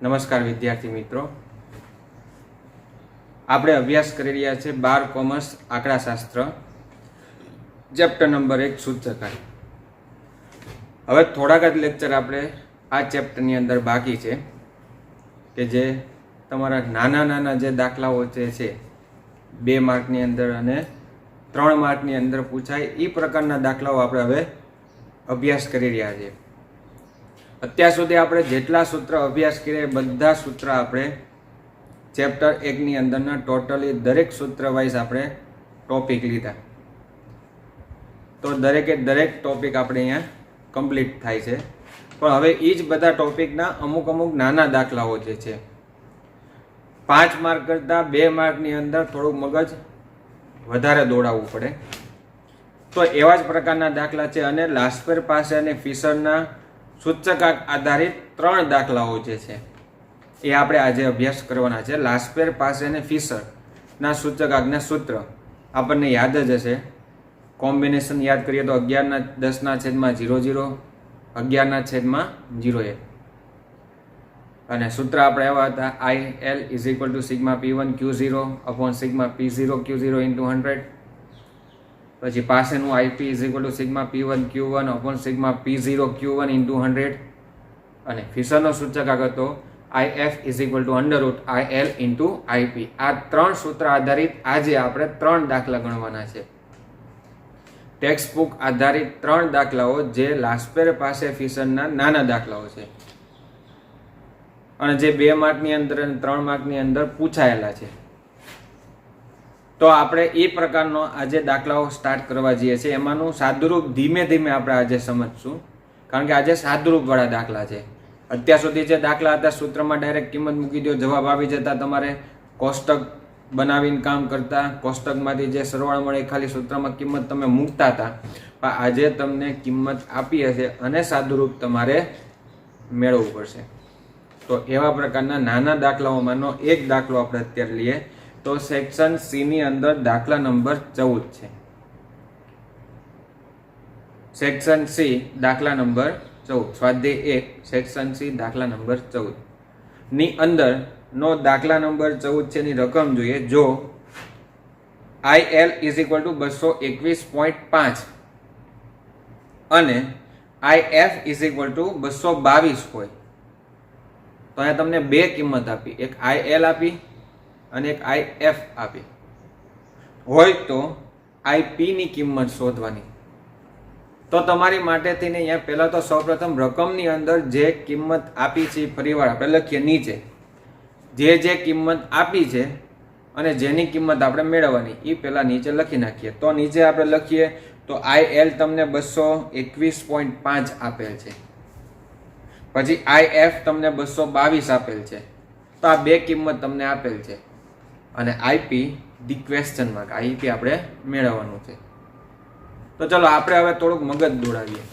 નમસ્કાર વિદ્યાર્થી મિત્રો, આપણે અભ્યાસ કરી રહ્યા છે 12 કોમર્સ આંકડાશાસ્ત્ર ચેપ્ટર નંબર 1 સૂચકાંક. હવે થોડાક જ લેક્ચર આપણે આ ચેપ્ટરની અંદર બાકી છે કે જે તમારા નાના નાના જે દાખલાઓ છે 2 માર્કની અંદર અને 3 માર્કની અંદર પૂછાય એ પ્રકારના દાખલાઓ આપણે હવે અભ્યાસ કરી રહ્યા છીએ. અત્યાર સુધી આપણે જેટલા સૂત્ર અભ્યાસ કર્યા બધા સૂત્ર આપણે ચેપ્ટર 1 ની અંદરના ટોટલી દરેક સૂત્ર વાઇઝ આપણે ટોપિક લીધા. તો દરેકે દરેક ટોપિક આપણે અહીંયા કમ્પ્લીટ થાય છે. પણ હવે એ જ બધા ટોપિકના અમુક નાના દાખલાઓ જે છે 5 માર્ક કરતાં 2 માર્કની અંદર થોડુંક મગજ વધારે દોડાવવું પડે. તો એવા જ પ્રકારના દાખલા છે અને લાસ્પેર પાસે અને ફિશરના સૂચકાંક આધારિત 3 દાખલાઓ જે છે એ આપણે આજે અભ્યાસ કરવાના છે. લાસ્પેર પાસે અને ફિશરના સૂચકાંકના સૂત્ર આપણને યાદ જ હશે. કોમ્બિનેશન યાદ કરીએ તો 11/10/00, 11/01 અને સૂત્ર આપણે એવા હતા IL = σ1Q0/σp0Q0 × 100. પછી પાસેનું IP = σ1Q1/σp0Q1 × 100 અને ફિશરનો સૂચકાંક હતો IF = √IL × IP. આ 3 સૂત્ર આધારિત આજે આપણે 3 દાખલા ગણવાના છે. ટેક્સ્ટ બુક આધારિત 3 દાખલાઓ જે લાસ્પેર પાસે ફિશરના નાના દાખલાઓ છે અને જે 2 માર્કની અંદર અને 3 માર્કની અંદર પૂછાયેલા છે. તો આપણે એ પ્રકારનો આજે દાખલાઓ સ્ટાર્ટ કરવા જઈએ છીએ. એમાંનું સાદુરૂપ ધીમે ધીમે આપણે આજે સમજશું, કારણ કે આજે સાદુરૂપવાળા દાખલા છે. અત્યાર સુધી જે દાખલા હતા સૂત્રમાં ડાયરેક્ટ કિંમત મૂકી દો, જવાબ આવી જતા, તમારે કોષ્ટક બનાવીને કામ કરતા, કોષ્ટકમાંથી જે સરવાળો મળે ખાલી સૂત્રમાં કિંમત તમે મૂકતા હતા. પણ આજે તમને કિંમત આપી હશે અને સાદુરૂપ તમારે મેળવવું પડશે. તો એવા પ્રકારના નાના દાખલાઓમાંનો એક દાખલો આપણે અત્યારે લઈએ. તો સેક્શન C ની અંદર દાખલા નંબર 14 છે. સેક્શન C દાખલા નંબર 14, સ્વાધ્યાય 1 સેક્શન C દાખલા નંબર 14 ની અંદર નો દાખલા નંબર 14 છે ની રકમ જોઈએ. જો IL = 221.5 અને IF = 222 હોય તો અહીંયા તમને 2 કિંમત આપી, એક IL આપી અને એક IF આપી હોય તો IP ની કિંમત શોધવાની. તો તમારી માટે થઈને અહીંયા પહેલા તો સૌપ્રથમ રકમની અંદર જે કિંમત આપી છે ફરીવાર આપણે લખીએ નીચે. જે કિંમત આપી છે અને જેની કિંમત આપણે મેળવવાની એ પહેલા નીચે લખી નાખીએ. તો નીચે આપણે લખીએ તો IL તમને 221.5 આપેલ છે, પછી IF તમને 222 આપેલ છે. તો આ 2 કિંમત તમને આપેલ છે અને IP the question mark, IP આપણે મેળવવાનું છે. તો ચલો આપણે હવે થોડુંક મગજ દોડાવીએ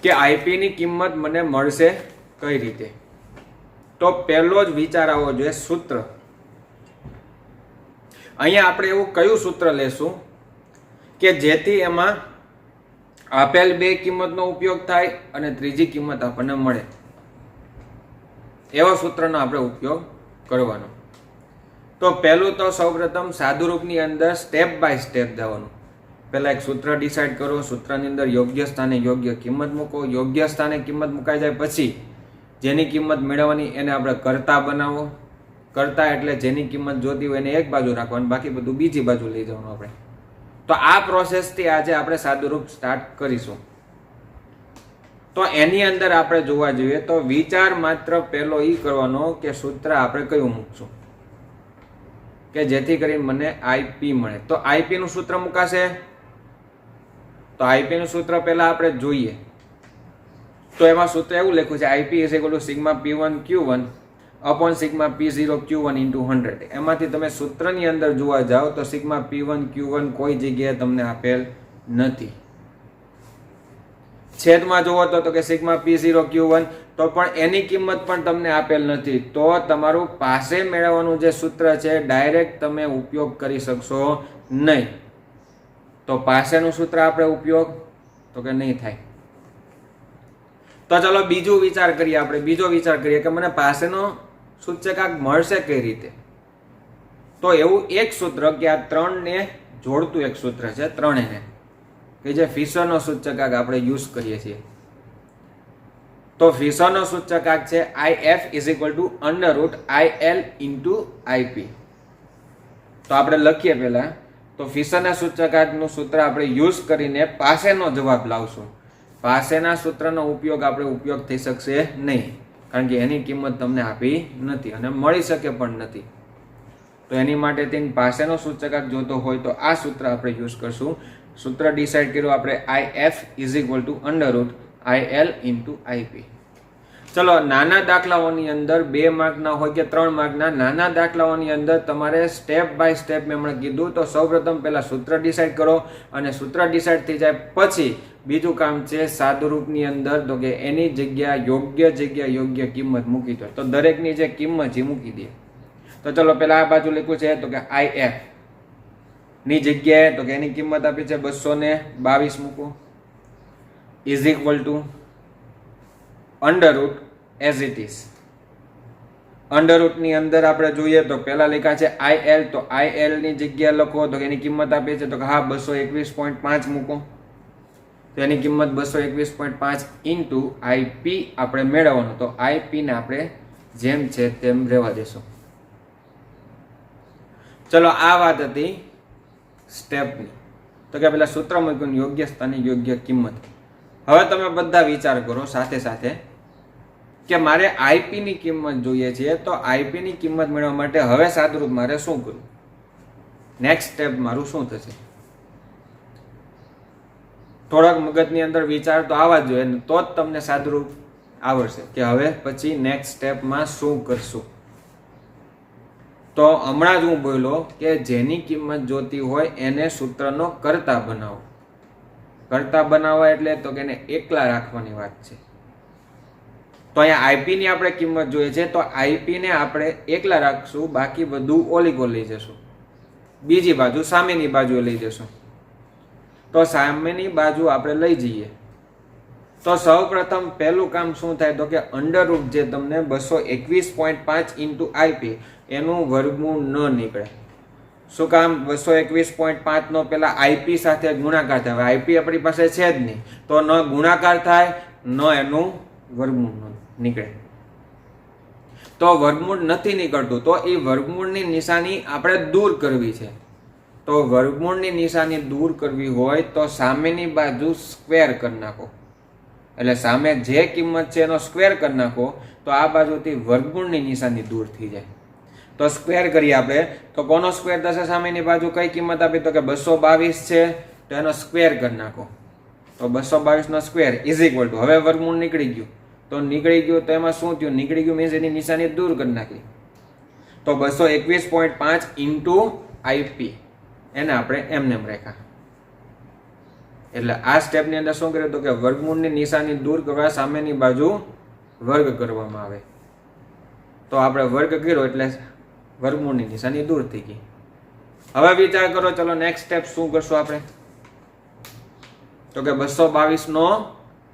કે IP ની કિંમત મને મળશે કઈ રીતે. તો પહેલો જ વિચાર આવવો જોઈએ સૂત્ર. અહીંયા આપણે એવું કયું સૂત્ર લેશું કે જેથી એમાં આપેલ 2 કિંમતનો ઉપયોગ થાય અને ત્રીજી કિંમત આપણને મળે. એવા સૂત્રનો આપણે ઉપયોગ કરવાનો. તો પહેલું તો સૌપ્રથમ સાદુરૂપની અંદર સ્ટેપ બાય સ્ટેપ જવાનું. પહેલા એક સૂત્ર ડિસાઇડ કરો, સૂત્રની અંદર યોગ્ય સ્થાને યોગ્ય કિંમત મૂકો. યોગ્ય સ્થાને કિંમત મુકાઈ જાય પછી જેની કિંમત મેળવવાની એને આપણે કરતા બનાવો. કરતા એટલે જેની કિંમત જોતી હોય એને એક બાજુ રાખવાની, બાકી બધું બીજી બાજુ લઈ જવાનું આપણે. તો આ પ્રોસેસથી આજે આપણે સાદુરૂપ સ્ટાર્ટ કરીશું. તો એની અંદર આપણે જોવા જોઈએ તો વિચાર માત્ર પહેલો એ કરવાનો કે સૂત્ર આપણે કયું મૂકશું કે જેથી કરીને મને IP મળે. તો IP નું સૂત્ર મુકાશે. તો IP નું સૂત્ર પહેલા આપણે જોઈએ. તો એમાં સૂત્ર એવું લખ્યું છે IP = σp1Q1/σp0Q1 × 100. એમાંથી તમે સૂત્રની અંદર જોવા જાઓ તો σp1Q1 કોઈ જગ્યાએ તમને આપેલ નથી. છેદમાં જોવો તો કે σp0Q1 તો પણ એની કિંમત પણ તમને આપેલ નથી. તો તમારું પાસે મેળવવાનું જે સૂત્ર છે ડાયરેક્ટ તમે ઉપયોગ કરી શકશો નહીં. તો પાસેનું સૂત્ર આપણે ઉપયોગ તો કે નહીં થાય. તો ચાલો બીજો વિચાર કરીએ આપણે. બીજો વિચાર કરીએ કે મને પાસેનો સૂચકાંક મળશે કઈ રીતે. તો એવું એક સૂત્ર કે આ ત્રણને જોડતું એક સૂત્ર છે, ત્રણેયને, કે જે ફિશરનો સૂચકાંક આપણે યુઝ કરીએ છીએ. તો ફિશરનો સૂચકાંક છે IF √IL × IP. તો આપણે લખીએ પહેલા. તો ફિશરના સૂચકાંકનું સૂત્ર આપણે યુઝ કરીને પાસેનો જવાબ લાવશું. પાસેના સૂત્રનો ઉપયોગ થઈ શકશે નહીં, કારણ કે એની કિંમત તમને આપી નથી અને મળી શકે પણ નથી. તો એની માટે તેની પાસેનો સૂચકાંક જોતો હોય તો આ સૂત્ર આપણે યુઝ કરશું. સૂત્ર ડિસાઈડ કર્યું આપણે IF √IL × IP. ચલો, નાના દાખલાઓની અંદર 2 માર્કના હોય કે 3 માર્કના નાના દાખલાઓની અંદર તમારે સ્ટેપ બાય સ્ટેપ મેં હમણાં કીધું. તો સૌપ્રથમ પહેલા સૂત્ર ડિસાઈડ કરો અને સૂત્ર ડિસાઈડ થઈ જાય પછી બીજું કામ છે સાદુરૂપની અંદર, તો કે એની જગ્યા યોગ્ય કિંમત મૂકી દો. તો દરેકની જે કિંમત છે મૂકી દે. તો ચલો પહેલા આ બાજુ લખ્યું છે તો કે IF ની જગ્યાએ તો કે એની કિંમત આપી છે 222 મૂકો, is equal two √ as it is. √ ની અંદર આપણે જોઈએ તો પહેલા લખ્યા છે IL. તો IL ની જગ્યા લખો તો એની કિંમત આપી છે તો કે હા 221.5 મૂકો. તો એની કિંમત 221.5 × IP આપણે મેળવવાનું. તો IP ને આપણે જેમ છે તેમ રહેવા દેશું. ચલો, આ વાત હતી સ્ટેપની. તો કે પેલા સૂત્ર મૂક્યું યોગ્ય સ્થાને યોગ્ય કિંમત. હવે તમે બધા વિચાર કરો સાથે સાથે કે મારે IP ની કિંમત જોઈએ છે. તો IP ની કિંમત મેળવવા માટે હવે સાદુરૂપ મારે શું કરવું? નેક્સ્ટ સ્ટેપ મારું શું થશે? થોડાક મગજની અંદર વિચાર તો આવવા જ જોઈએ, તો જ તમને સાદુરૂપ આવડશે કે હવે પછી નેક્સ્ટ સ્ટેપમાં શું કરશું. તો હમણાં જ હું બોલ્યો કે જેની કિંમત જોતી હોય એને સૂત્રનો કર્તા બનાવો. કર્તા બનાવવા એટલે તો કે એને એકલા રાખવાની વાત છે. તો અહીંયા IP ની આપણે કિંમત જોઈએ છે. તો IP ને આપણે એકલા રાખશું, બાકી બધું ઓલીગો લઈ જશું. બીજી બાજુ સામેની બાજુ લઈ જશું. તો સામેની બાજુ આપણે લઈ જઈએ તો સૌ પ્રથમ પહેલું કામ શું થાય તો કે √ જે તમને 221.5 × IP એનું વર્ગમૂળ ન નીકળે. શું કામ? 221.5 નો પેલા IP સાથે ગુણાકાર થાય. હવે IP આપણી પાસે છે જ નહીં, તો ન ગુણાકાર થાય ન એનું વર્ગમૂળ નીકળે. તો વર્ગમૂળ નથી નીકળતું તો એ વર્ગમૂળની નિશાની આપણે દૂર કરવી છે. તો વર્ગમૂળની નિશાની દૂર કરવી હોય તો સામેની બાજુ સ્ક્વેર કરી નાખો. એટલે સામે જે કિંમત છે એનો સ્ક્વેર કરી નાખો તો આ બાજુથી વર્ગમૂળની નિશાની દૂર થઈ જાય. તો સ્ક્વેર કરીએ આપણે. તો કોનો સ્ક્વેર થશે? સામેની બાજુ કઈ કિંમત આપી તો કે 222 છે, તો એનો સ્ક્વેર કરી નાખો. તો 222 નો સ્ક્વેર ઇઝ ઇક્વલ ટુ, હવે વર્ગમૂળ નીકળી ગયું. તો નીકળી ગયું તો એમાં શું થયું? નીકળી ગયું મીન્સ એની નિશાની દૂર કરી નાખી. તો 221.5 × IP એને આપણે એમને રાખ્યા. એટલે આ સ્ટેપની અંદર શું કર્યું તો કે વર્ગમૂળની નિશાની દૂર કરવા સામેની બાજુ વર્ગ કરવામાં આવે. તો આપણે વર્ગ કર્યો એટલે વર્ગમૂળની નિશાની દૂર થઈ ગઈ. હવે વિચાર કરો, ચલો નેક્સ્ટ સ્ટેપ શું કરશું આપણે? તો કે 222 નો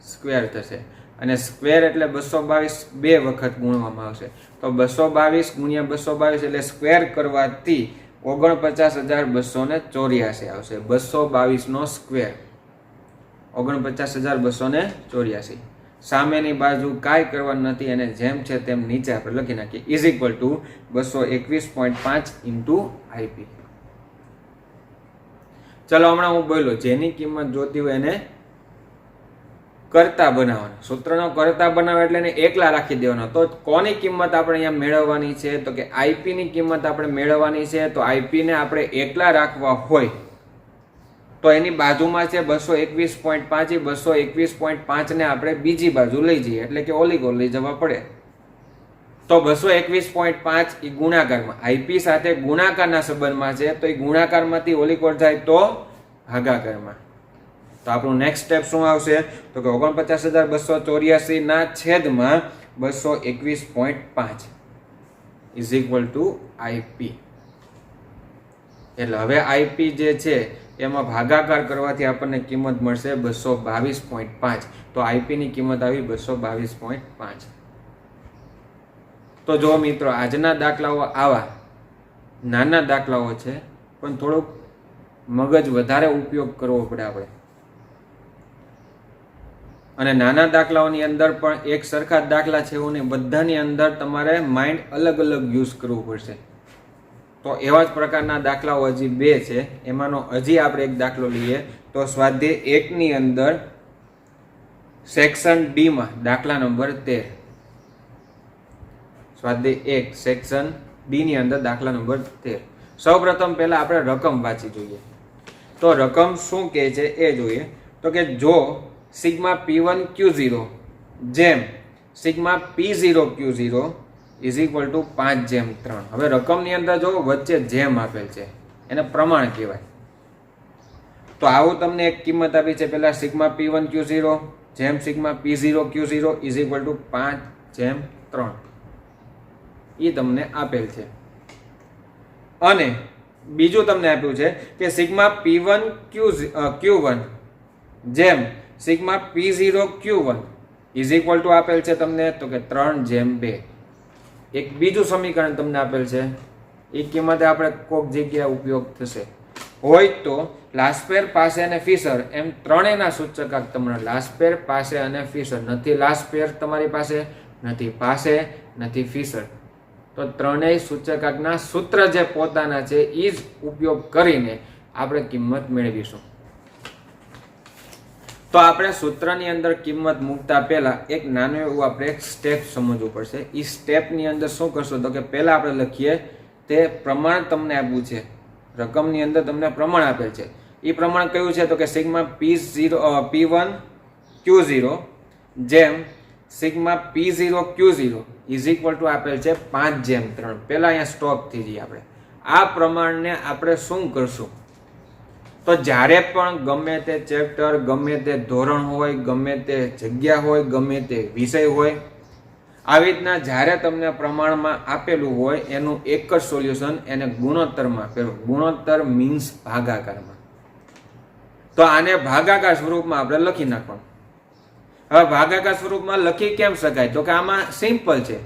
સ્ક્વેર થશે. અને સ્ક્વેર એટલે 222 બે વખત ગુણવામાં આવશે. તો 222 × 222 એટલે સ્ક્વેર કરવાથી 49,284 આવશે. 222 નો સ્ક્વેર 49,284. સામેની બાજુ કાંઈ કરવાનું નથી, અને જેમ છે તેમ નીચે આપણે લખી નાખીએ ઇઝ ઇક્વલ ટુ 221.5 × IP. ચલો, હમણાં હું બોલ્યો જેની કિંમત જોતી હોય એને કર્તા બનાવવાનો. સૂત્રનો કર્તા બનાવે એટલે એને એકલા રાખી દેવાનો. તો કોની કિંમત આપણે અહીંયા મેળવવાની છે તો કે IP ની કિંમત આપણે મેળવવાની છે. તો IP ને આપણે એકલા રાખવા હોય તો એની બાજુમાં છે 221.5. 221.5 ને આપણે બીજી બાજુ લઈ જઈએ એટલે કે ઓલીગો લઈ જવા પડે. તો 221.5 એ ગુણાકારમાં IP સાથે ગુણાકારના સંબંધમાં છે. તો એ ગુણાકારમાંથી ઓલીગો જાય તો ભાગાકારમાં. તો આપણું નેક્સ્ટ સ્ટેપ શું આવશે તો કે 49,284 ના છેદમાં 221.5 ઇઝ ઇક્વલ ટુ IP. એટલે હવે IP જે છે એમાં ભાગાકાર કરવાથી આપણને કિંમત મળશે 222.5. તો આઈપીની કિંમત આવી 222.5. તો જો મિત્રો આજના દાખલાઓ આવા નાના દાખલાઓ છે, પણ થોડોક મગજ વધારે ઉપયોગ કરવો પડે આપણે. અને નાના દાખલાઓની અંદર પણ એક સરખા દાખલા છે એવું નહીં, બધાની અંદર તમારે માઇન્ડ અલગ અલગ યુઝ કરવું પડશે. તો એવા જ પ્રકારના દાખલાઓ હજી 2 છે. એમાંનો હજી આપણે એક દાખલો લઈએ. તો સ્વાધ્યાય 1 ની અંદર સેક્શન ડી માં દાખલા નંબર 13. સ્વાધ્યાય 1 સેક્શન ડી ની અંદર દાખલા નંબર 13. સૌપ્રથમ પહેલા આપણે રકમ વાંચી જોઈએ. તો રકમ શું કહે છે એ જોઈએ. તો કે જો સિગ્મા P1 Q0 જેમ sigma P0 Q0 is equal two 5/3. હવે રકમની અંદર જો વચ્ચે જેમ આપેલ છે એને પ્રમાણ કહેવાય. તો આવું તમને એક કિંમત આપી છે. પહેલા સિગ્મા P1 Q0 જેમ sigma P0 Q0 is equal two 5/3 એ તમને આપેલ છે. અને બીજું તમને આપ્યું છે કે સિગ્મા P1 Q1 જેમ sigma P0 Q1 is equal two આપેલ છે તમને તો કે 3/2. એક બીજું સમીકરણ તમને આપેલ છે. એ કિંમતે આપણે કોઈક જગ્યાએ ઉપયોગ થશે હોય તો લાસ્પેર પાસે અને ફિશર એમ ત્રણેયના સૂચકાંક તમને લાસ્પેર પાસે અને ફિશર નથી. લાસ્પેર તમારી પાસે નથી, પાસે નથી ફિશર. તો ત્રણેય સૂચકાંકના સૂત્ર જે પોતાના છે એ જ ઉપયોગ કરીને આપણે કિંમત મેળવીશું. તો આપણે સૂત્રની અંદર કિંમત મૂકતા પહેલા એક નાનું એવું આપણે એક સ્ટેપ સમજવું પડશે. એ સ્ટેપની અંદર શું કરશો તો કે પહેલા આપણે લખીએ તે પ્રમાણ તમને આપ્યું છે. રકમની અંદર તમને પ્રમાણ આપેલ છે. એ પ્રમાણ કયું છે તો કે સિગ્મા P1 Q0 જેમ sigma P0 Q0 is equal two આપેલ છે 5/3. પહેલા અહીંયા સ્ટોપ થઈ જઈએ આપણે. આ પ્રમાણને આપણે શું કરશું તો જ્યારે પણ ગમે તે ચેપ્ટર, ગમે તે ધોરણ હોય, ગમે તે જગ્યા હોય, ગમે તે વિષય હોય, આવી રીતના જ્યારે તમને પ્રમાણમાં આપેલું હોય એનું એક જ સોલ્યુશન એને ગુણોત્તરમાં ફેરવો. ગુણોત્તર મીન્સ ભાગાકારમાં. તો આને ભાગાકાર સ્વરૂપમાં આપણે લખી નાખવાનું. હવે ભાગાકાર સ્વરૂપમાં લખી કેમ શકાય તો કે આમાં સિમ્પલ છે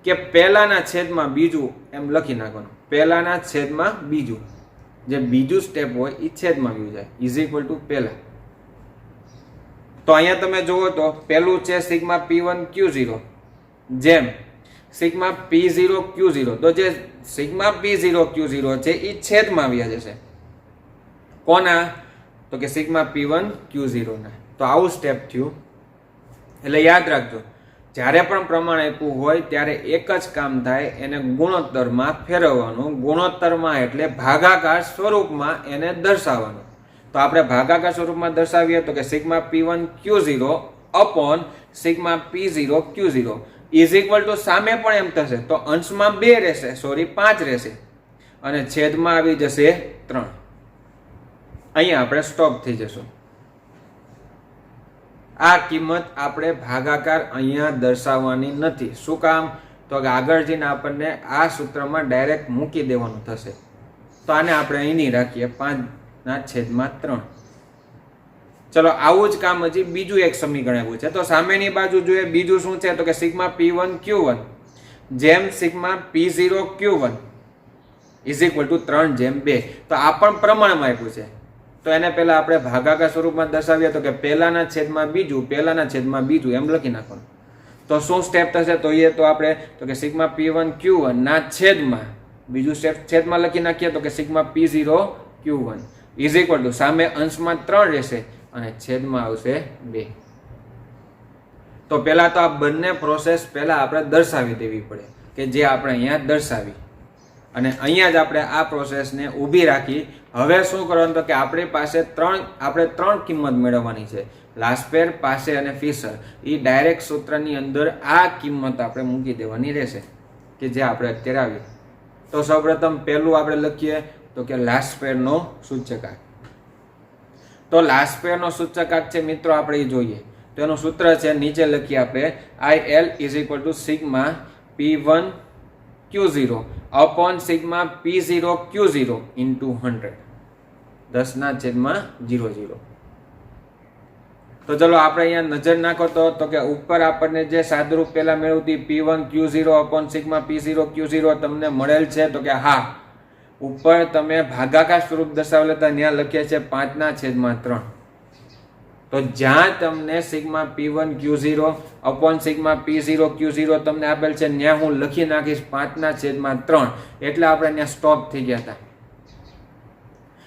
કે પહેલાના છેદમાં બીજું એમ લખી નાખવાનું. પહેલાના છેદમાં બીજું, જે બીજું સ્ટેપ હોય એ છેદમાં વ્યુ જાય ઇઝ ઇક્વલ ટુ પહેલા. તો અહીંયા તમે જુઓ તો પહેલું છે સિગ્મા P1 Q0 જેમ સિગ્મા P0 Q0. તો જે સિગ્મા P0 Q0 છે એ છેદમાં આવ્યા જશે. કોના તો કે સિગ્મા P1 Q0 ના. તો આવું સ્ટેપ થયું. એટલે યાદ રાખજો જ્યારે પણ પ્રમાણ આપ્યું હોય ત્યારે એક જ કામ થાય, એને ગુણોત્તરમાં ફેરવવાનું. ગુણોત્તરમાં એટલે ભાગાકાર સ્વરૂપમાં એને દર્શાવવાનું. તો આપણે ભાગાકાર સ્વરૂપમાં દર્શાવીએ તો કે sigma P1 Q0 upon sigma P0 Q0 is equal two સામે પણ એમ થશે તો અંશમાં 2 રહેશે, 5 રહેશે અને છેદમાં આવી જશે 3. અહીંયા આપણે સ્ટોપ થઈ જશું. આ કિંમત આપણે ભાગાકાર અહીંયા દર્શાવવાની નથી. શું કામ તો કે આગળ જઈને આપણને આ સૂત્રમાં ડાયરેક્ટ મૂકી દેવાનું થશે. તો આને આપણે અહીંની રાખીએ 5/3. ચલો આવું જ કામ હજી બીજું એક સમીકરણ આવ્યું છે. તો સામેની બાજુ જોઈએ બીજું શું છે તો કે સિગ્મા P1 Q1 જેમ sigma P0 Q1 is equal two 3/2. તો આ પણ પ્રમાણમાં આપ્યું છે. તો એને પહેલા આપણે ભાગાકાર સ્વરૂપમાં દર્શાવીએ તો કે પહેલાના છેદમાં બીજું, પહેલાના છેદમાં બીજું એમ લખી નાખવાનું. તો શું સ્ટેપ થશે તો એ તો આપણે તો કે સિગ્મા P1 Q1 ના છેદમાં બીજું સ્ટેપ છેદમાં લખી નાખીએ તો કે sigma P0 Q1 is equal two સામે અંશમાં 3 રહેશે અને છેદમાં આવશે 2. તો પહેલા તો આ બંને પ્રોસેસ પહેલા આપણે દર્શાવી દેવી પડે કે જે આપણે અહીંયા દર્શાવી. અને અહીંયા જ આપણે આ પ્રોસેસને ઊભી રાખી હવે શું કરવાનું તો કે આપણી પાસે ત્રણ કિંમત મેળવવાની છે. લાસ્પેર, પાસે અને ફિશર. એ ડાયરેક્ટ સૂત્રની અંદર આ કિંમત આપણે મૂકી દેવાની રહેશે કે જે આપણે અત્યારે આવી. તો સૌપ્રથમ પહેલું આપણે લખીએ તો કે લાસ્પેરનો સૂચકાંક. તો લાસ્પેરનો સૂચકાંક છે મિત્રો આપણે એ જોઈએ. તો એનું સૂત્ર છે નીચે લખીએ આપણે IL is equal to sigma P1 Q0 upon sigma P0 Q0 into 100. 10/00. તો ચલો આપણે અહીંયા નજર નાખો તો કે ઉપર આપણને જે સાદુરૂપ પહેલા મેળવતી P1Q0/σP0Q0 તમને મળેલ છે. તો કે હા, ઉપર તમે ભાગાકાર સ્વરૂપ દર્શાવેલા હતા ત્યાં લખીએ છે 5/3. તો જ્યાં તમને σP1Q0/σP0Q0 તમને આપેલ છે ત્યાં હું લખી નાખીશ 5/3. એટલે આપણે ત્યાં સ્ટોપ થઈ ગયા હતા.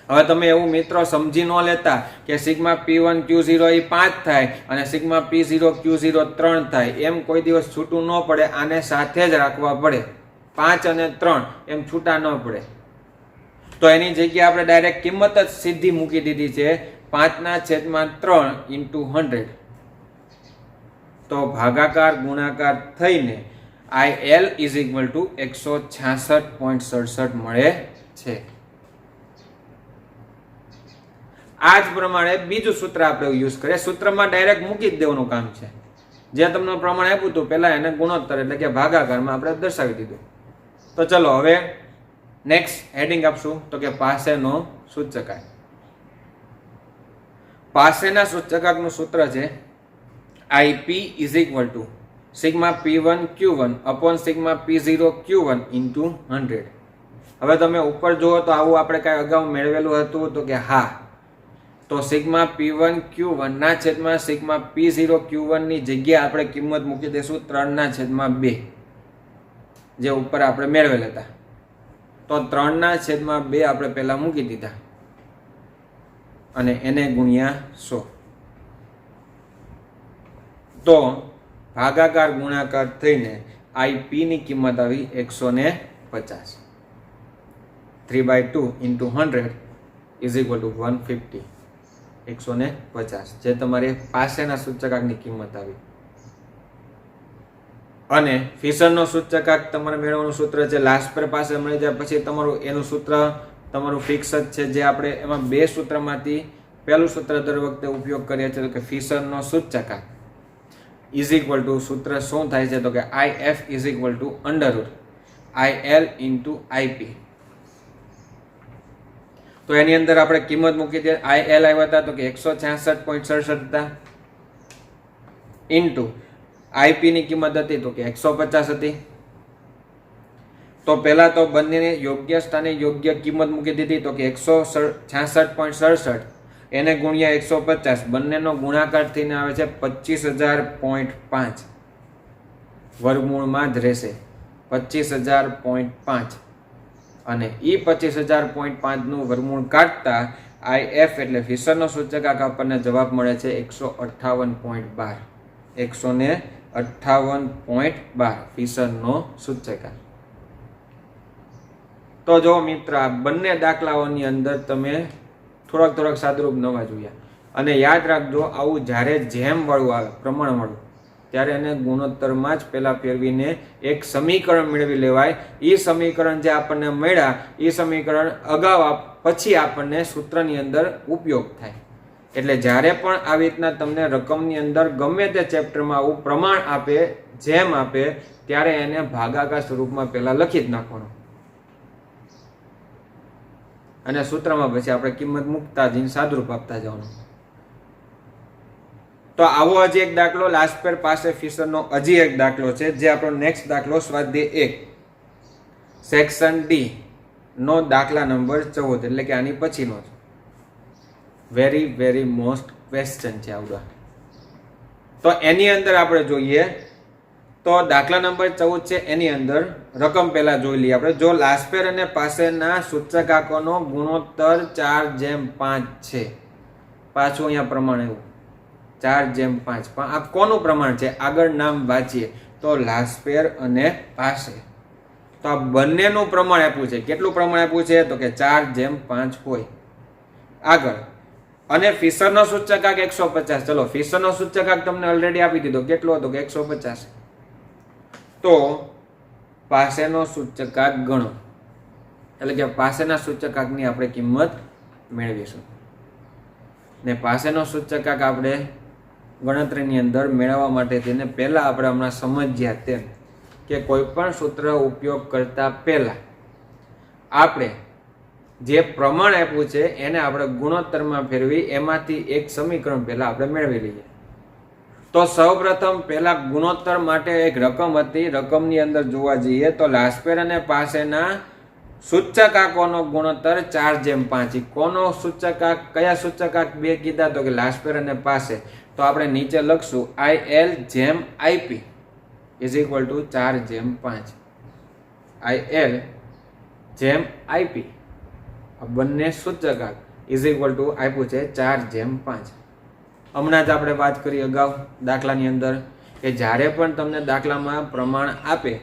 હવે તમે એવું મિત્રો સમજી ન લેતા કે σP1Q0 એ 5 થાય અને σP0Q0 3 થાય. એમ કોઈ દિવસ છૂટું ન પડે. આને સાથે જ રાખવા પડે. 5 અને 3 એમ છૂટા ન પડે. તો એની જગ્યાએ આપણે ડાયરેક્ટ કિંમત જ સીધી મૂકી દીધી છે 5/3 into 100. તો ભાગાકાર ગુણાકાર થઈને IL is equal to 166.67 મળે છે. આ જ પ્રમાણે બીજું સૂત્ર આપણે યુઝ કરીએ. સૂત્રમાં ડાયરેક્ટ મૂકી જ દેવાનું કામ છે. જે તમને પ્રમાણ આપ્યું હતું પહેલા એને ગુણોત્તર એટલે કે ભાગાકારમાં આપણે દર્શાવી દીધું. તો ચલો હવે નેક્સ્ટ હેડિંગ આપશું તો કે પાસેનો સૂચકાંક. પાસેના સૂચકાંકનું સૂત્ર છે IP is equal to σP1Q1/σP0Q1 into 100. હવે તમે ઉપર જુઓ તો આવું આપણે કાંઈ અગાઉ મેળવેલું હતું તો કે હા. તો σP1Q1/σP0Q1 ની જગ્યાએ આપણે કિંમત મૂકી દઈશું 3/2 જે ઉપર આપણે મેળવેલા હતા. તો 3/2 આપણે પહેલા મૂકી દીધા અને એને ગુણ્યા 100. તો ભાગાકાર ગુણાકાર થઈને IP ની કિંમત આવી 150. 3/2 into 100 is equal to 150. 150 જે તમારી પાસેના સૂચકાંકની કિંમત આવી. અને ફિશરનો સૂચકાંક તમારે મેળવવાનું સૂત્ર છે લાસ્પેર પાસે મળી જાય પછી તમારું એનું સૂત્ર તમારું ફિક્સ જ છે. જે આપણે એમાં બે સૂત્રમાંથી પહેલું સૂત્ર દર વખતે ઉપયોગ કરીએ છીએ કે ફિશરનો સૂચકાંક ઇઝ ઇક્વલ ટુ સૂત્ર શું થાય છે તો કે IF is equal two under root IL into IP. તો એની અંદર આપણે કિંમત મૂકી દઈએ. IL આવ્યા હતા તો કે 166.67 હતા ઇન્ટુ IP ની કિંમત હતી તો કે 150 હતી. તો પહેલા તો બંનેને યોગ્ય સ્થાને યોગ્ય કિંમત મૂકી દીધી તો કે 166.67 એને ગુણ્યા 150 બંનેનો ગુણાકાર થઈને આવે છે 25,000.5 વર્ગમૂળમાં જ રહેશે 25,000.5 અને એ 25,000.5 નું વર્ગમૂળ કાઢતા IF એટલે ફિશરનો સૂચકાંક આપણને જવાબ મળે છે 158.12. 158.12 ફિશરનો સૂચકાંક. તો જો મિત્ર આ બંને દાખલાઓની અંદર તમે થોડાક સાદુરૂપ નવા જોયા. અને યાદ રાખજો આવું જ્યારે જેમ વાળું આવે પ્રમાણ વાળું ત્યારે એને ગુણોત્તરમાં જ પહેલા ફેરવીને એક સમીકરણ મેળવી લેવાય. એ સમીકરણ જે આપણને મળ્યા એ સમીકરણ અગાઉ પછી આપણને સૂત્રની અંદર ઉપયોગ થાય. એટલે જ્યારે પણ આવી રીતના તમને રકમની અંદર ગમે તે ચેપ્ટરમાં આવું પ્રમાણ આપે જેમ આપે ત્યારે એને ભાગાકાર સ્વરૂપમાં પહેલા લખી જ નાખવાનું અને સૂત્રમાં પછી આપણે કિંમત મૂકતા જઈને સાદુરૂપ આપતા જવાનું. તો આવો હજી એક દાખલો લાસ્પેર પાસે ફિશરનો હજી એક દાખલો છે જે આપણો નેક્સ્ટ દાખલો સ્વાધ્યાય 1 સેક્શન ડી નો દાખલા નંબર 14 એટલે કે આની પછીનો છે. વેરી મોસ્ટ ક્વેશ્ચન છે આવડા. તો એની અંદર આપણે જોઈએ તો દાખલા નંબર 14 છે એની અંદર રકમ પહેલા જોઈ લઈએ આપણે. જો લાસ્પેર અને પાસેના સૂચકાંકોનો ગુણોત્તર 4/5 છે. પાછું અહીંયા પ્રમાણ એવું 4/5 પણ આ કોનું પ્રમાણ છે આગળ નામ વાંચીએ તો લાસ્પેર અને પાસે. તો આ બંનેનું પ્રમાણ આપ્યું છે. કેટલું પ્રમાણ આપ્યું છે તો કે 4/5 હોય. આગળ અને ફિશરનો સૂચકાંક 150. ચલો ફિશરનો સૂચકાંક તમને ઓલરેડી આપી દીધો. કેટલો હતો કે 150. તો પાસેનો સૂચકાંક ગણો એટલે કે પાસેના સૂચકાંકની આપણે કિંમત મેળવીશું. ને પાસેનો સૂચકાંક આપણે ગણતરીની અંદર મેળવવા માટે તેને પહેલા આપણે હમણાં સમજ્યા તેમ કે કોઈ પણ સૂત્ર ઉપયોગ કરતા પહેલા આપણે જે પ્રમાણ આપ્યું છે એને આપણે ગુણોત્તરમાં ફેરવી એમાંથી એક સમીકરણ પહેલા આપણે મેળવી લઈએ. તો સૌપ્રથમ પહેલા ગુણોત્તર માટે એક રકમ હતી. રકમની અંદર જોવા જઈએ તો લાસ્પેર અને પાસેના સૂચકાંકોનો ગુણોત્તર 4:5. કોનો સૂચકાંક, કયા સૂચકાંક બે કીધા? તો કે લાસ્પેર અને પાસે. તો આપણે નીચે લખશું IL/IP is equal two 4/5. IL/IP આ બંને સૂચકાંક ઇઝ ઇક્વલ ટુ આપ્યું છે 4/5. હમણાં જ આપણે વાત કરી અગાઉ દાખલાની અંદર કે જ્યારે પણ તમને દાખલામાં પ્રમાણ આપે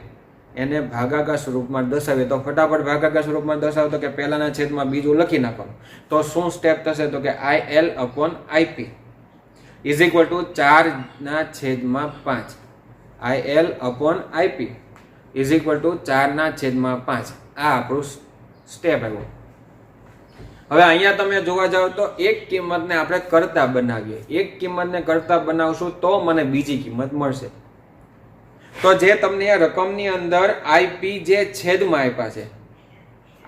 એને ભાગાકાર સ્વરૂપમાં દર્શાવે તો ફટાફટ ભાગાકાર સ્વરૂપમાં દર્શાવો તો કે પહેલાના છેદમાં બીજું લખી નાખવાનું. તો શું સ્ટેપ થશે? તો કે IL/IP is equal two 4/5. IL/IP is equal two 4/5. આ આપણું સ્ટેપ આવ્યો. હવે અહીંયા તમે જોવા જાવ તો એક કિંમતને આપણે કરતા બનાવીએ. એક કિંમતને કરતા બનાવશું તો મને બીજી કિંમત મળશે. તો જે તમને રકમની અંદર IP જે છેદમાં આપ્યા છે,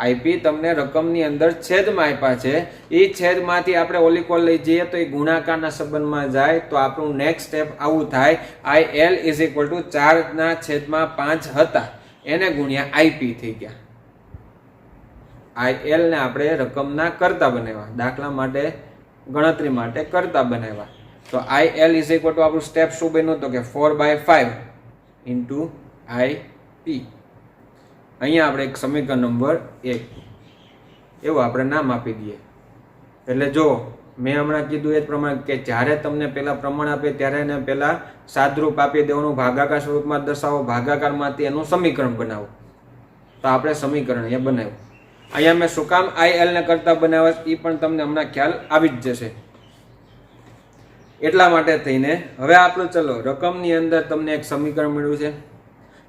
IP તમને રકમની અંદર છેદમાં આપ્યા છે, એ છેદમાંથી આપણે ઓલીકોલ લઈ જઈએ તો એ ગુણાકારના સંબંધમાં જાય. તો આપણું નેક્સ્ટ સ્ટેપ આવું થાય, IL ઇઝ ઇક્વલ ટુ 4/5 હતા એને ગુણ્યા IP થઈ ગયા. IL ને આપણે રકમના કરતા બનાવ્યા, દાખલા માટે ગણતરી માટે કરતા બનાવ્યા. તો IL ઇઝ ઇક્વલ ટુ આપણું સ્ટેપ શું બન્યું? તો કે 4/5 ઇન્ટુ IP. અહીંયા આપણે એક સમીકરણ નંબર 1 એવું આપણે નામ આપી દઈએ. એટલે જો મેં હમણાં કીધું એ જ પ્રમાણે કે જ્યારે તમને પહેલા પ્રમાણ આપે ત્યારે એને પહેલા સાદરૂપ આપી દેવાનું, ભાગાકાર સ્વરૂપમાં દર્શાવો, ભાગાકારમાંથી એનું સમીકરણ બનાવો. તો આપણે સમીકરણ એ બનાવ્યું. અહીંયા મેં શું કામ IL ને કરતા બનાવ્યા એ પણ તમને હમણાં ખ્યાલ આવી જ જશે. એટલા માટે થઈને હવે આપણું ચલો રકમની અંદર તમને એક સમીકરણ મળ્યું છે,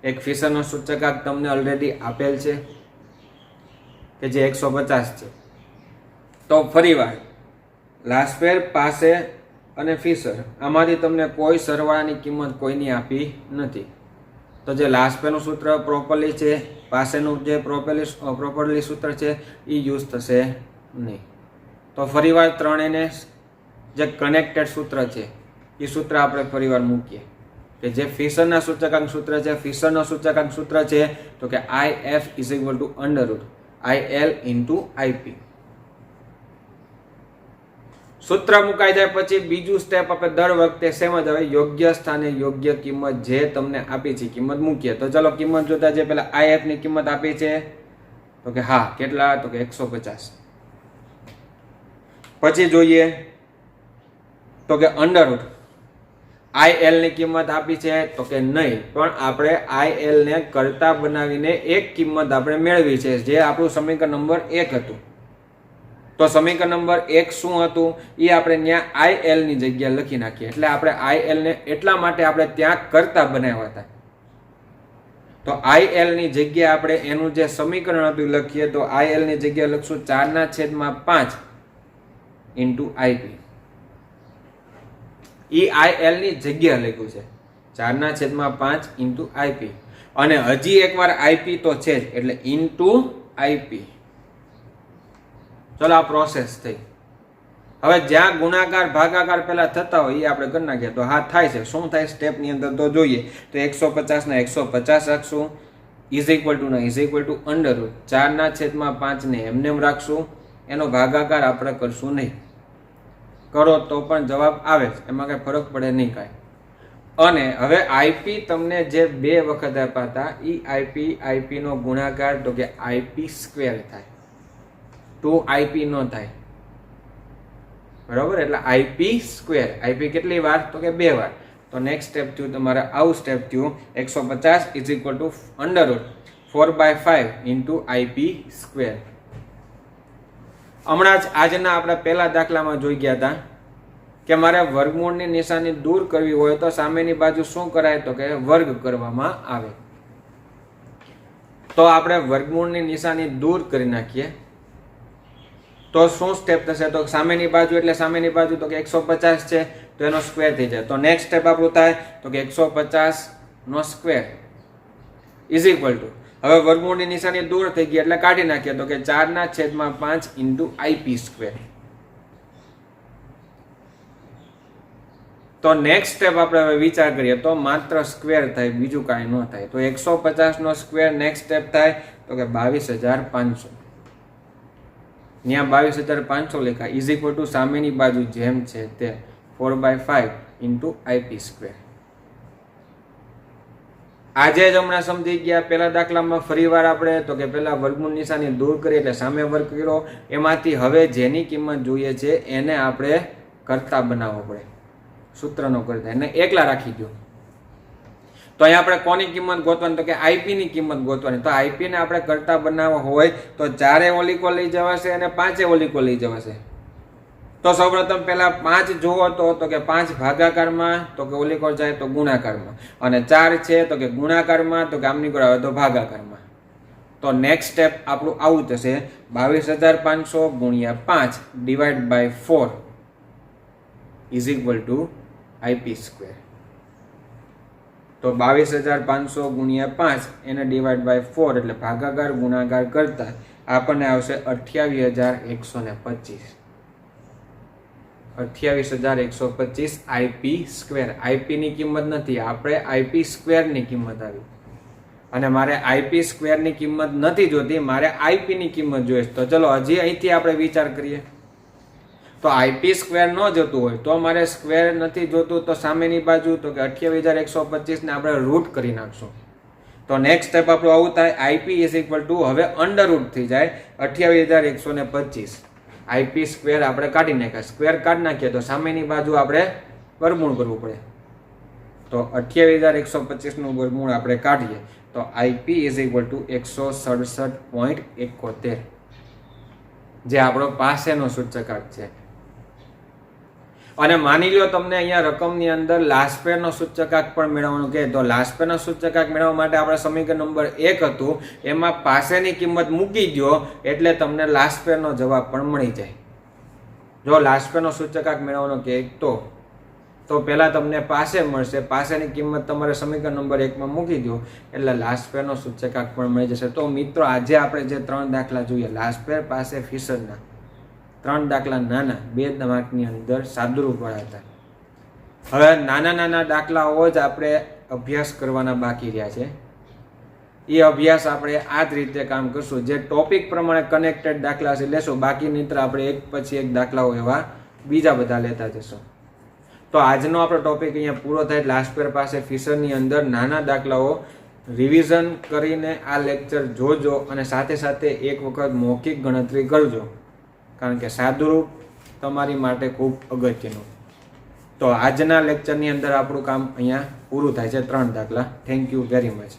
એક ફિશરનો સૂચકાંક તમને ઓલરેડી આપેલ છે કે જે 150 છે. તો ફરીવાર લાસ્પેર, પાસે અને ફિશર આમાંથી તમને કોઈ સરવાળાની કિંમત કોઈની આપી નથી. તો જે લાસ્પેરનું સૂત્ર પ્રોપરલી છે, પાસેનું જે પ્રોપરલી સૂત્ર છે એ યુઝ થશે નહીં. તો ફરીવાર ત્રણેયને જે કનેક્ટેડ સૂત્ર છે એ સૂત્ર આપણે ફરીવાર મૂકીએ કે જે ફિશરના સૂચકાંક સૂત્ર છે. ફિશરનો સૂચકાંક સૂત્ર છે તો કે IF is equal two under root IL into IP. સૂત્ર મુકાઈ જાય પછી બીજું સ્ટેપ આપણે દર વખતે સેમ જ આવે, યોગ્ય સ્થાને યોગ્ય કિંમત જે તમને આપી છે કિંમત મૂકીએ. તો ચલો કિંમત જોતા જે પેલા IF ની કિંમત આપી છે તો કે હા કેટલા? તો કે 150. પછી જોઈએ તો કે અંડરરૂટ IL ની કિંમત આપી છે તો કે નહીં, પણ આપણે IL ને કરતા બનાવીને એક કિંમત આપણે મેળવી છે જે આપણું સમીકરણ નંબર 1 હતું. તો સમીકરણ નંબર 1 શું હતું એ આપણે ત્યાં IL ની જગ્યા લખી નાખીએ. એટલે આપણે IL ને એટલા માટે આપણે ત્યાં કરતા બનાવ્યા હતા. તો IL ની જગ્યા આપણે એનું જે સમીકરણ હતું લખીએ તો IL ની જગ્યા લખશું 4/5 ઇન્ટુ IP. IL ની જગ્યા લખ્યું છે 4/5 ઇન્ટુ IP. અને હજી એકવાર IP તો છે જ એટલે ઇન્ટુ IP. ચલો આ પ્રોસેસ થઈ. હવે જ્યાં ગુણાકાર ભાગાકાર પહેલા થતા હોય એ આપણે કરી નાખીએ તો હા થાય છે. શું થાય સ્ટેપની અંદર તો જોઈએ તો 150 ને 150 રાખશું is equal two is equal two under root 4/5 ને એમને એમ રાખશું. એનો ભાગાકાર આપણે કરશું નહીં. કરો તો પણ જવાબ આવે, એમાં કઈ ફરક પડે નહીં કાંઈ. અને હવે IP તમને જે 2 વખત આપ્યા હતા એ IP નો ગુણાકાર તો કે IP સ્ક્વેર થાય, 2IP નો થાય. બરાબર, એટલે IP સ્ક્વેર. IP કેટલી વાર? તો કે 2 વાર. તો નેક્સ્ટ સ્ટેપ થયું તમારે આવું સ્ટેપ થયું 150 is equal two under root 4/5 into IP square. હમણાં જ આજના આપણે પહેલા દાખલામાં જોઈ ગયા હતા કે મારે વર્ગમૂળની નિશાની દૂર કરવી હોય તો સામેની બાજુ શું કરાય? તો કે વર્ગ કરવામાં આવે. તો આપણે વર્ગમૂળની નિશાની દૂર કરી નાખીએ તો શું સ્ટેપ થશે? તો સામેની બાજુ એટલે સામેની બાજુ તો કે 150 છે તો એનો સ્ક્વેર થઈ જાય. તો નેક્સ્ટ સ્ટેપ આપણું થાય તો કે 150 નો સ્ક્વેર ઇઝ ઇક્વલ ટુ, હવે વર્ગમૂળની નિશાની દૂર થઈ ગઈ એટલે કાઢી નાખીએ તો કે 4/5 ઇન્ટુ IP સ્ક્વેર. તો નેક્સ્ટ સ્ટેપ આપણે હવે વિચાર કરીએ તો માત્ર સ્ક્વેર થાય, બીજું કાંઈ ન થાય. તો 150 નો સ્ક્વેર નેક્સ્ટ સ્ટેપ થાય તો કે 22,500. ત્યાં 22,500 લખ્યા ઇઝ ઇક્વલ ટુ સામેની બાજુ જેમ છે તે 4/5 ઇન્ટુ IP સ્ક્વેર. આજે જ હમણાં સમજી ગયા. પહેલા દાખલામાં ફરીવાર આપણે તો કે પહેલા વર્ગમૂળ નિશાની દૂર કરી એટલે સામે વર્ગ કર્યો. એમાંથી હવે જેની કિંમત જોઈએ છે એને આપણે કરતા બનાવવો પડે, સૂત્રનો કરતા, એને એકલા રાખી દો. તો અહીંયા આપણે કોની કિંમત ગોતવાની? તો કે IP ની કિંમત ગોતવાની. તો IP ને આપણે કરતા બનાવવા હોય તો 4 ઓલીકો લઈ જવાશે અને 5 ઓલીકો લઈ જવાશે. તો સૌપ્રથમ પહેલા 5 જુઓ તો કે 5 ભાગાકારમાં, તો કે ઓલીકો જાય તો ગુણાકારમાં, અને 4 છે તો કે ગુણાકારમાં, તો કે આમની ગોળ આવે તો ભાગાકારમાં. તો નેક્સ્ટ સ્ટેપ આપણું આવું થશે 22,500 ગુણ્યા 5 divide by 4 is equal to IP square. તો 22,500 ગુણ્યા 5 એને ડિવાઈડ બાય 4 એટલે ભાગાકાર ગુણાકાર કરતા આપણને આવશે 28,125. 28,125 IP સ્ક્વેર. IP ની કિંમત નથી, આપણે IP સ્ક્વેરની કિંમત આવી. અને મારે IP સ્ક્વેરની કિંમત નથી જોતી, મારે IP ની કિંમત જોઈએ. તો ચલો હજી અહીંથી આપણે વિચાર કરીએ. તો IP સ્ક્વેર ન જોતું હોય તો મારે સ્ક્વેર નથી જોતું તો સામેની બાજુ તો કે 28,125 ને આપણે રૂટ કરી નાખશું. તો નેક્સ્ટ સ્ટેપ આપણું આવું થાય IP ઇઝ ઇક્વલ ટુ હવે અંડર રૂટ થઈ જાય 28,125. IP સ્ક્વેર આપણે કાઢી નાખ્યા, સ્ક્વેર કાઢી નાખીએ તો સામેની બાજુ આપણે વર્ગમૂળ કરવું પડે. તો 28,125 નું વર્ગમૂળ આપણે કાઢીએ તો IP ઇઝ ઇક્વલ ટુ 167.71, જે આપણો પાસેનો સૂચકાંક છે. અને માની લો તમને અહીંયા રકમની અંદર લાસ્ટ પેરનો સૂચકાંક પણ મેળવવાનું કહે તો લાસ્ટ પેરનો સૂચકાંક મેળવવા માટે આપણે સમીકરણ નંબર 1 હતું એમાં પાસેની કિંમત મૂકી દો એટલે તમને લાસ્ટ પેરનો જવાબ પણ મળી જાય. જો લાસ્ટ પેરનો સૂચકાંક મેળવવાનો કહે તો પહેલા તમને પાસે મળશે, પાસેની કિંમત તમારે સમીકરણ નંબર 1 માં મૂકી દો એટલે લાસ્ટ પેરનો સૂચકાંક પણ મળી જશે. તો મિત્રો આજે આપણે જે 3 દાખલા જોઈએ લાસ્ટ પેર પાસે ફિશરના 3 દાખલા નાના 2 માર્કની અંદર સાદુરૂપ વાળા હતા. હવે નાના દાખલાઓ જ આપણે અભ્યાસ કરવાના બાકી રહ્યા છે. એ અભ્યાસ આપણે આ જ રીતે કામ કરશું, જે ટોપિક પ્રમાણે કનેક્ટેડ દાખલા છે લેશું, બાકી નહીંતર આપણે એક પછી એક દાખલાઓ એવા બીજા બધા લેતા જશું. તો આજનો આપણો ટોપિક અહીંયા પૂરો થાય. લાસ્ટ પેર પાસે ફિશરની અંદર નાના દાખલાઓ રિવિઝન કરીને આ લેક્ચર જોજો અને સાથે સાથે એક વખત મૌખિક ગણતરી કરજો, કારણ કે સાદુરૂપ તમારી માટે ખૂબ અગત્યનું. તો આજના લેક્ચરની અંદર આપણું કામ અહીંયા પૂરું થાય છે. 3 દાખલા. Thank you very much.